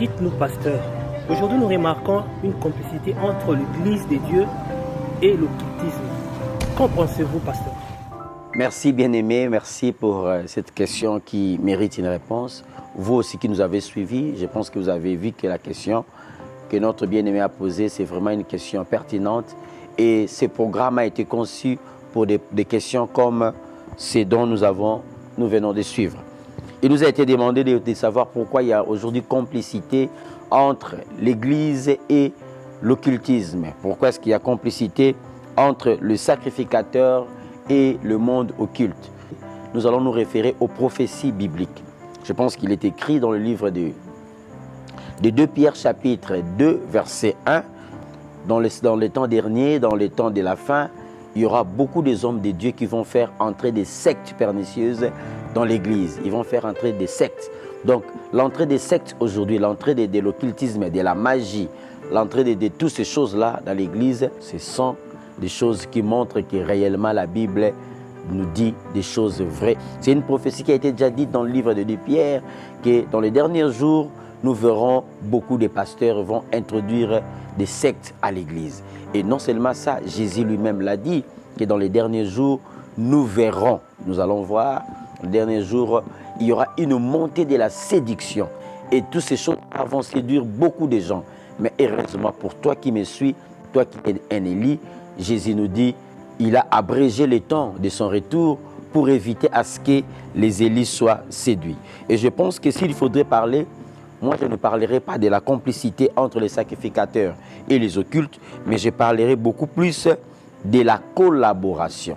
Dites-nous, pasteur, aujourd'hui nous remarquons une complicité entre l'Église de Dieu et l'occultisme. Qu'en pensez-vous, pasteur? Merci bien-aimé, merci pour cette question qui mérite une réponse. Vous aussi qui nous avez suivis, je pense que vous avez vu que la question que notre bien-aimé a posée, c'est vraiment une question pertinente. Et ce programme a été conçu pour des questions comme ce dont nous venons de suivre. Il nous a été demandé de savoir pourquoi il y a aujourd'hui complicité entre l'Église et l'occultisme. Pourquoi est-ce qu'il y a complicité entre le sacrificateur et le monde occulte? Nous allons nous référer aux prophéties bibliques. Je pense qu'il est écrit dans le livre de 2 Pierre chapitre 2 verset 1. Dans les temps derniers, dans les temps de la fin, il y aura beaucoup des hommes de Dieu qui vont faire entrer des sectes pernicieuses dans l'Église. Ils vont faire entrer des sectes. Donc, l'entrée des sectes aujourd'hui, l'entrée de l'occultisme, de la magie, l'entrée de toutes ces choses-là dans l'Église, ce sont des choses qui montrent que réellement la Bible nous dit des choses vraies. C'est une prophétie qui a été déjà dite dans le livre de 2 Pierre, que dans les derniers jours, nous verrons beaucoup de pasteurs vont introduire des sectes à l'Église. Et non seulement ça, Jésus lui-même l'a dit, que dans les derniers jours, nous verrons, nous allons voir, dans les derniers jours, il y aura une montée de la séduction. Et toutes ces choses vont séduire beaucoup de gens. Mais heureusement pour toi qui me suis, toi qui es un Élie, Jésus nous dit, il a abrégé le temps de son retour pour éviter à ce que les Élis soient séduits. Et je pense que s'il faudrait parler, moi je ne parlerai pas de la complicité entre les sacrificateurs et les occultes, mais je parlerai beaucoup plus de la collaboration.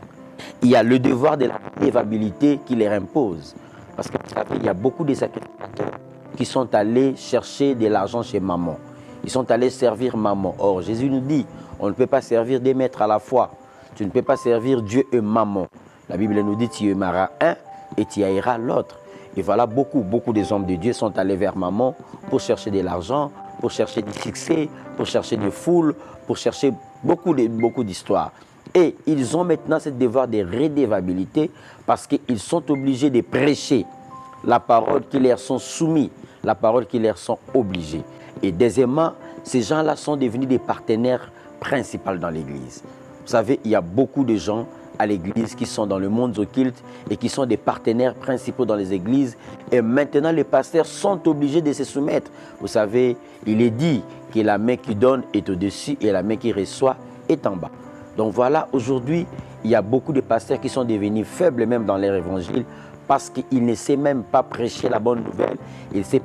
Il y a le devoir de la redevabilité qui leur impose. Parce que vous savez, il y a beaucoup de sacrificateurs qui sont allés chercher de l'argent chez maman. Ils sont allés servir maman. Or, Jésus nous dit, on ne peut pas servir des maîtres à la fois. Tu ne peux pas servir Dieu et maman. La Bible nous dit, tu aimeras un et tu haïras l'autre. Et voilà, beaucoup des hommes de Dieu sont allés vers maman pour chercher de l'argent, pour chercher du succès, pour chercher des foules, pour chercher beaucoup d'histoires. Et ils ont maintenant ce devoir de redevabilité parce qu'ils sont obligés de prêcher la parole qui leur sont soumis, la parole qui leur sont obligés. Et deuxièmement, ces gens-là sont devenus des partenaires principaux dans l'Église. Vous savez, il y a beaucoup de gens à l'Église qui sont dans le monde occulte et qui sont des partenaires principaux dans les églises. Et maintenant, les pasteurs sont obligés de se soumettre. Vous savez, il est dit que la main qui donne est au-dessus et la main qui reçoit est en bas. Donc voilà, aujourd'hui, il y a beaucoup de pasteurs qui sont devenus faibles même dans leur évangile parce qu'ils ne savent même pas prêcher la bonne nouvelle. Ils ne savent pas